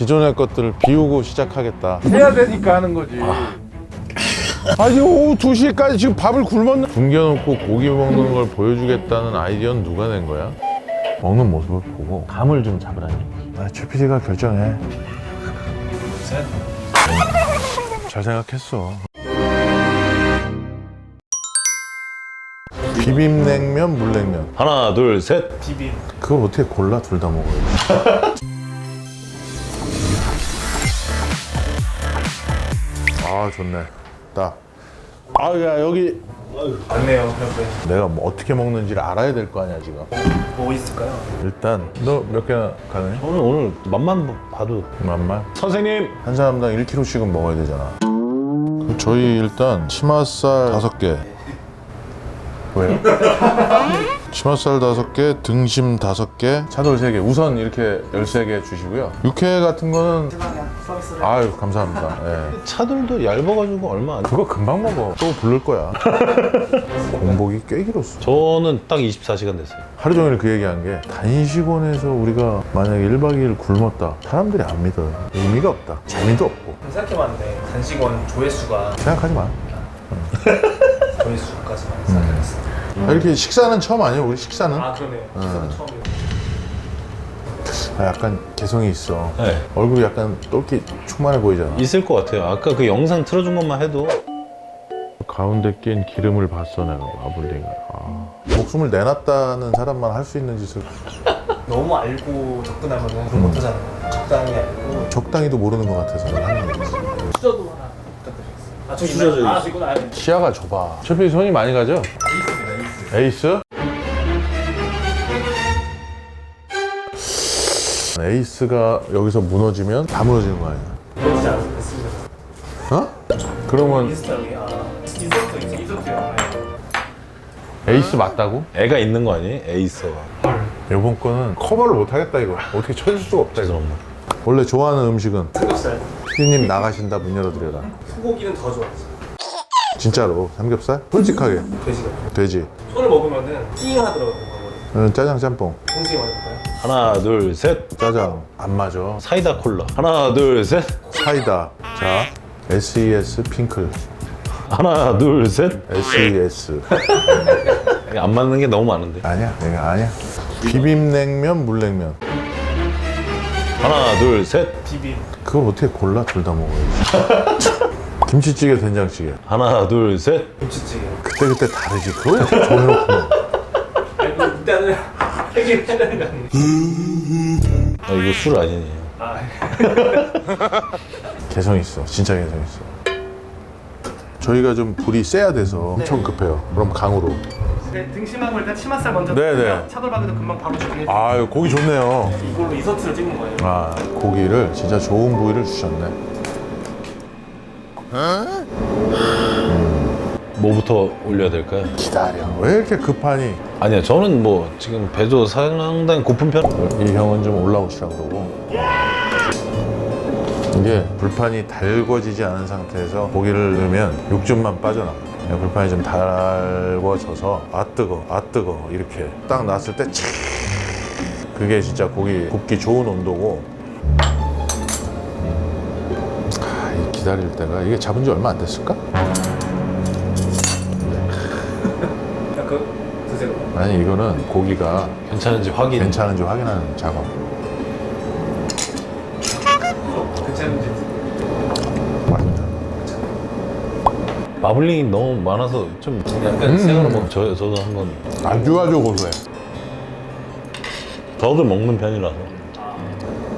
기존의 것들을 비우고 시작하겠다. 해야 되니까 하는 거지. 아니 오후 2시까지 지금 밥을 굶었는. 굶겨놓고 고기 먹는 걸 보여주겠다는 아이디어는 누가 낸 거야? 먹는 모습을 보고 감을 좀 잡으라니. 최 PD가 결정해. 셋. 잘 생각했어. 비빔냉면, 물냉면. 하나, 둘, 셋. 비빔. 그걸 어떻게 골라? 둘 다 먹어요. 아 좋네. 딱. 야 여기 맞네요, 옆에. 내가 뭐 어떻게 먹는지를 알아야 될 거 아니야 지금. 뭐 있을까요? 일단 너 몇 개나 가능해? 오늘 맛만 봐도. 만만. 선생님. 한 사람당 1kg씩은 먹어야 되잖아. 저희 일단 치맛살 5개. 왜요? 치맛살 5개, 등심 5개, 차돌 3개. 우선 이렇게 13개 주시고요. 육회 같은 거는 서비스를. 아유 감사합니다. 예. 차돌도 얇아가지고 얼마 안. 그거 금방 먹어. 또 부를 거야. 공복이 꽤 길었어. 저는 딱 24시간 됐어요. 하루 종일 그 얘기한 게 단식원에서 우리가 만약에 1박 2일 굶었다. 사람들이 안 믿어요. 의미가 없다. 재미도 없고. 생각해봤는데 단식원 조회수가 생각하지 마. 조회수까지만 생각했어. 이렇게 식사는 처음 아니에요? 우리 식사는? 아 그러네요. 식사는 처음이고. 약간 개성이 있어. 네. 얼굴이 약간 똘끼 충만해 보이잖아. 있을 것 같아요. 아까 그 영상 틀어준 것만 해도. 가운데 낀 기름을 봤어 내가. 마블링을. 목숨을 내놨다는 사람만 할 수 있는 짓을. 너무 알고 접근하면은 그걸 못하잖아요. 적당히 알고. 적당히도 모르는 것 같아서 내가 하는 거지. 수저도 하나 부탁드리겠습니다. 아 저기 수저죠, 있나요? 아 있어. 이건 아예 시야가 좁아. 어차피 손이 많이 가죠? 에이스입니다. 에이스. 에이스? 에이스가 여기서 무너지면 다 무너지는 거 아니야? 그러지 않았습니다. 어? 그러면 인스타 여기 인서트요. 에이스 맞다고? 애가 있는 거 아니에요? 에이스가. 이번 거는 커버를 못 하겠다 이거. 어떻게 쳐줄 수가 없다 이거. 죄송합니다. 원래 좋아하는 음식은 삼겹살. 피디님 나가신다 문 열어드려라. 소고기는 더 좋아하지. 진짜로 삼겹살? 솔직하게. 돼지가. 돼지. 손을 먹으면은 띵하더라고요. 짜장 짬뽕. 동시에 말해볼까요? 하나, 둘, 셋. 짜장 안 맞아. 사이다 콜라. 하나, 둘, 셋. 사이다. 자 SES 핑클. 하나, 둘, 셋. SES. 안 맞는 게 너무 많은데. 아니야 내가 아니야. 비빔냉면, 물냉면. 하나, 둘, 셋. 비빔. 그걸 어떻게 골라? 둘 다 먹어야지. 김치찌개, 된장찌개. 하나, 둘, 셋. 김치찌개. 그때 다르지. 그걸 어떻게 정해놓고. 아니 그 일단은 해결해야 되는 거 아니에요? 이거 술 아니니. 아 개성 있어. 진짜 개성 있어. 저희가 좀 불이 세야 돼서 엄청 급해요. 그럼 강으로. 네, 등심하고 일단 치맛살 먼저 네네. 드리고요. 차돌박이도 금방 바로 정리해 드릴게요. 아유 고기 좋네요. 이걸로 인서트를 찍는 거예요. 고기를 진짜 좋은 부위를 주셨네. 뭐부터 올려야 될까요? 기다려. 왜 이렇게 급하니? 아니요, 저는 뭐 지금 배도 상당히 고픈 편. 이 형은 좀 올라오시라 그러고. 이게 불판이 달궈지지 않은 상태에서 고기를 넣으면 육즙만 빠져나가. 불판이 좀 달궈져서 아 뜨거 이렇게 딱 놨을 때 촤 그게 진짜 고기 굽기 좋은 온도고. 이 기다릴 때가 이게 잡은 지 얼마 안 됐을까? 그 드세요. 아니 이거는 고기가 괜찮은지 확인. 괜찮은지 확인하는 작업. 괜찮은지. 맛있다. 마블링이 너무 많아서 좀 약간 생으로 먹. 저도 한번. 아주 고소해. 저도 먹는 편이라서.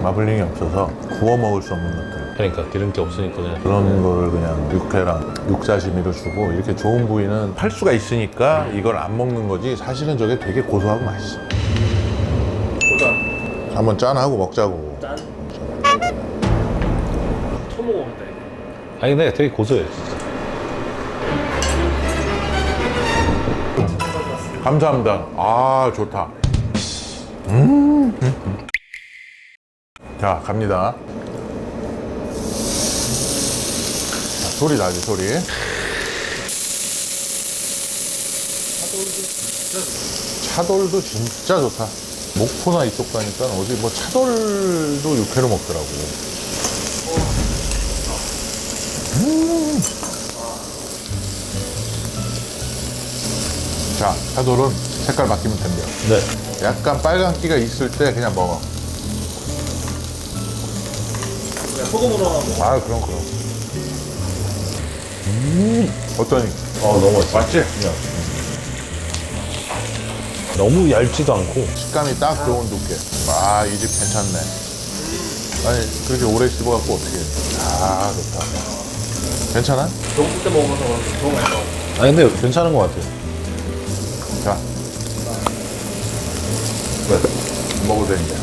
마블링이 없어서 구워 먹을 수 없는 것들. 그러니까 기름기 없으니까 그냥. 그런 거를 그냥 육회랑 육사시미로 주고 이렇게 좋은 부위는 팔 수가 있으니까 이걸 안 먹는 거지. 사실은 저게 되게 고소하고 맛있어. 도전. 한번 짠하고 먹자고. 짠. 처음 먹어본다 이거. 아니 근데 되게 고소해요 진짜. 감사합니다. 아 좋다. 자 갑니다. 자, 소리 나지 소리. 차돌도 진짜 좋다. 목포나 이쪽 가니까 어디 뭐 차돌도 육회로 먹더라고. 자, 차돌은 색깔 바뀌면 된대요. 네. 약간 빨간기가 있을 때 그냥 먹어. 그냥 소금으로 하고. 아, 그럼. 어떠니? 너무 맛있어. 맞지? 너무 얇지도 않고. 식감이 딱 좋은 두께. 아, 이 집 괜찮네. 아니, 그렇게 오래 씹어갖고 어떻게 해. 아, 좋다. 괜찮아? 배고플 때 먹으면서 너무 맛있어. 아니, 근데 괜찮은 것 같아요. 자. 왜? 먹어도 돼, 이제.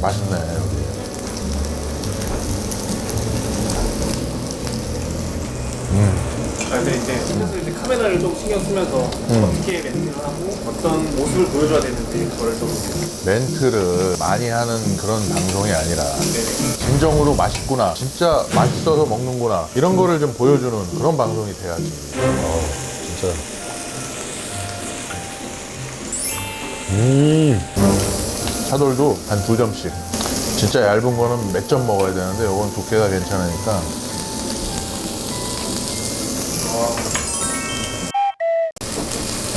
맛있네, 여기. 근데 이제 이제 카메라를 좀 신경 쓰면서 어떻게 멘트를 하고 어떤 모습을 보여줘야 되는지 그거를 좀 멘트를 많이 하는 그런 방송이 아니라 진정으로 맛있구나, 진짜 맛있어서 먹는구나, 이런 거를 좀 보여주는 그런 방송이 돼야지. 진짜. 차돌도 한 2점씩. 진짜 얇은 거는 몇 점 먹어야 되는데 이건 두께가 괜찮으니까.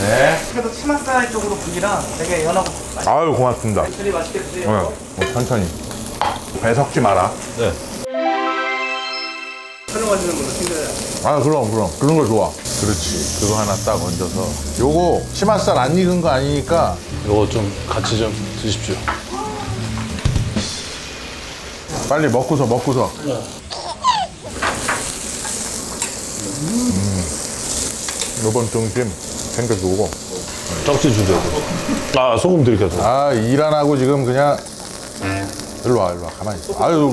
네. 그래도 치맛살 쪽으로 분이랑 되게 연하고 맛있어요. 아유, 고맙습니다. 되게 맛있게 드세요. 천천히. 배 섞지 마라. 네. 촬영하시는 분들 챙겨야 돼요. 아, 그럼. 그런 거 좋아. 그렇지. 그거 하나 딱 얹어서. 요거 치맛살 안 익은 거 아니니까. 이거 좀 같이 좀 드십시오. 빨리 먹고서. 요번 등심 챙겨주고. 쩍지 주세요. 아, 소금 드릴게요. 소금. 아, 일 안 하고 지금 그냥. 일로 와. 가만히 있어. 아유,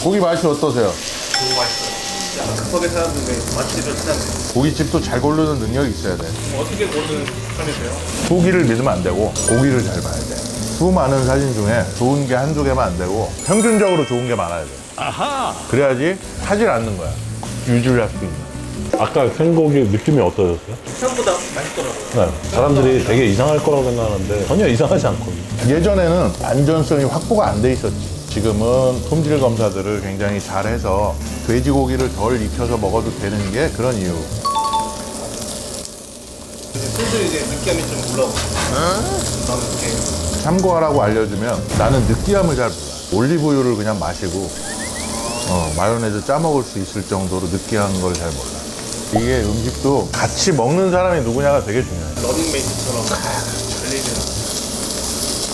고기 맛이 어떠세요? 너무 맛있어요. 약간 급하게 찾았는데 맛집을 찾았네요. 고깃집도 잘 고르는 능력이 있어야 돼. 어떻게 고르는 편이세요? 후기를 믿으면 안 되고 고기를 잘 봐야 돼. 수많은 사진 중에 좋은 게 한두 개만 안 되고 평균적으로 좋은 게 많아야 돼. 아하! 그래야지 하질 않는 거야. 유지를 할 수 있는. 아까 생고기 느낌이 어떠셨어요? 생각보다 맛있더라고요. 네. 사람들이 되게 이상할 거라고 생각하는데 전혀 이상하지 않거든요. 예전에는 안전성이 확보가 안 돼 있었지. 지금은 품질 검사들을 굉장히 잘해서 돼지고기를 덜 익혀서 먹어도 되는 게 그런 이유. 술도 이제 느끼함이 좀 올라오고. 나는 이렇게 참고하라고 알려주면 나는 느끼함을 잘 몰라. 올리브유를 그냥 마시고 마요네즈 짜 먹을 수 있을 정도로 느끼한 걸 잘 몰라. 이게 음식도 같이 먹는 사람이 누구냐가 되게 중요해. 러닝메이트처럼 달리는.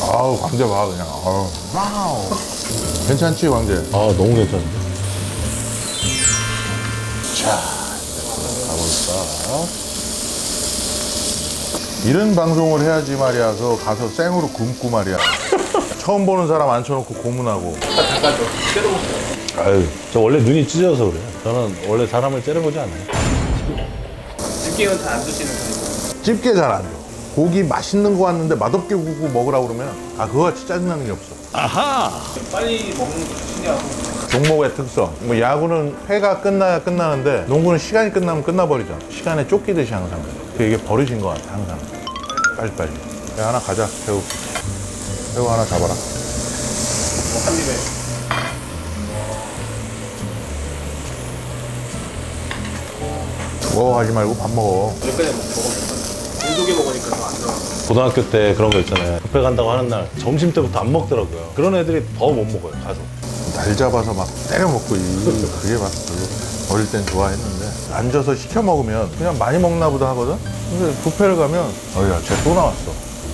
아우, 광재 봐 그냥. 아우. 와우. 괜찮지, 광재? 아, 너무 괜찮은데? 자, 가볼까? 이런 방송을 해야지 말이야. 가서 생으로 굶고 말이야. 처음 보는 사람 앉혀놓고 고문하고. 닭가죠. 때려먹어요. 아유, 저 원래 눈이 찢어서 그래요. 저는 원래 사람을 째려보지 않아요. 느끼는 잘 안 드시는 편이고. 집게 잘 안 줘. 고기 맛있는 거 왔는데 맛없게 구고 먹으라고 그러면 그거같이 짜증나는 게 없어. 아하! 빨리 먹는 게 신기하고. 종목의 특성. 뭐 야구는 회가 끝나야 끝나는데 농구는 시간이 끝나면 끝나버리잖아. 시간에 쫓기듯이 항상. 이게 버릇인 것 같아, 항상. 빨리빨리. 야, 하나 가자, 새우. 새우 하나 잡아라. 한 입에. 하지 말고 밥 먹어. 여기까지 먹으면 될까요? 공두개 먹으니까 더 안 들어가요. 고등학교 때 그런 거 있잖아요. 뷔페 간다고 하는 날 점심 때부터 안 먹더라고요. 그런 애들이 더 못 먹어요, 가서. 날 잡아서 막 때려 먹고 그게 막 별로 어릴 땐 좋아했는데 앉아서 시켜 먹으면 그냥 많이 먹나 보다 하거든. 근데 뷔페를 가면 야, 쟤 또 나왔어.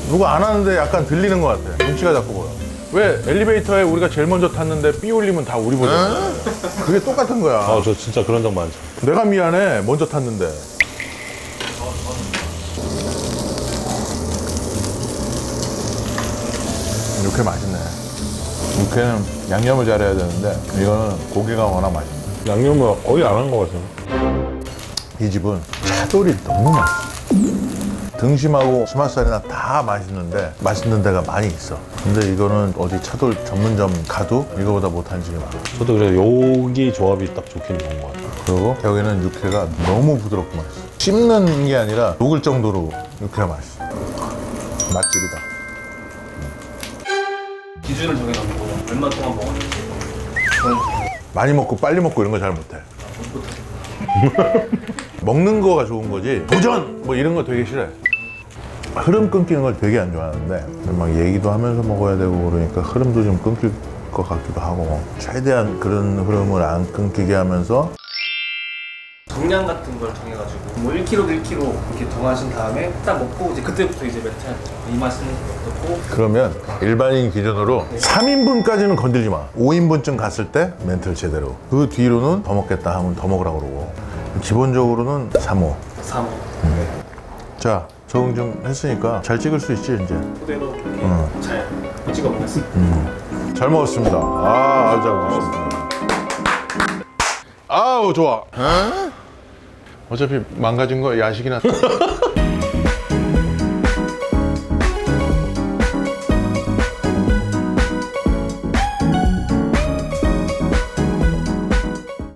누가 안 하는데 약간 들리는 것 같아. 눈치가 자꾸 보여. 왜 엘리베이터에 우리가 제일 먼저 탔는데 삐 올리면 다 우리 보잖아. 그게 똑같은 거야. 아, 저 진짜 그런 적 많죠. 내가 미안해, 먼저 탔는데. 육회 맛있네. 육회는 양념을 잘해야 되는데 이거는 고기가 워낙 맛있네. 양념을 거의 안 한 것 같아요. 이 집은 차돌이 너무 맛있어. 등심하고 치맛살이나 다 맛있는데 맛있는 데가 많이 있어. 근데 이거는 어디 차돌 전문점 가도 이거보다 못한 집이 많아. 저도 그래서 여기 조합이 딱 좋긴 좋은 것 같아요. 그리고 여기는 육회가 너무 부드럽고 맛있어. 씹는 게 아니라 녹을 정도로 육회가 맛있어. 맛집이다. 기준을 정해놓고 얼마 동안 먹어야 돼. 저는 많이 먹고 빨리 먹고 이런 거 잘 못해. 먹는 거가 좋은 거지 도전! 뭐 이런 거 되게 싫어해. 흐름 끊기는 걸 되게 안 좋아하는데 막 얘기도 하면서 먹어야 되고 그러니까 흐름도 좀 끊길 것 같기도 하고 최대한 그런 흐름을 안 끊기게 하면서 정량 같은 걸 정해가지고 뭐 1kg도 1kg 이렇게 정하신 다음에 딱 먹고 이제 그때부터 이제 멘트 하는 거죠. 이 맛은 어떻고 그러면 일반인 기준으로 3인분까지는 건들지 마. 5인분쯤 갔을 때 멘트를 제대로. 그 뒤로는 더 먹겠다 하면 더 먹으라고 그러고 기본적으로는 3호. 3호 자, 적응 좀 했으니까 잘 찍을 수 있지 이제. 그대로 이렇게 잘 찍어보겠습니다. 잘 먹었습니다. 아주 잘 먹었습니다. 아우 좋아. 어차피 망가진 거 야식이나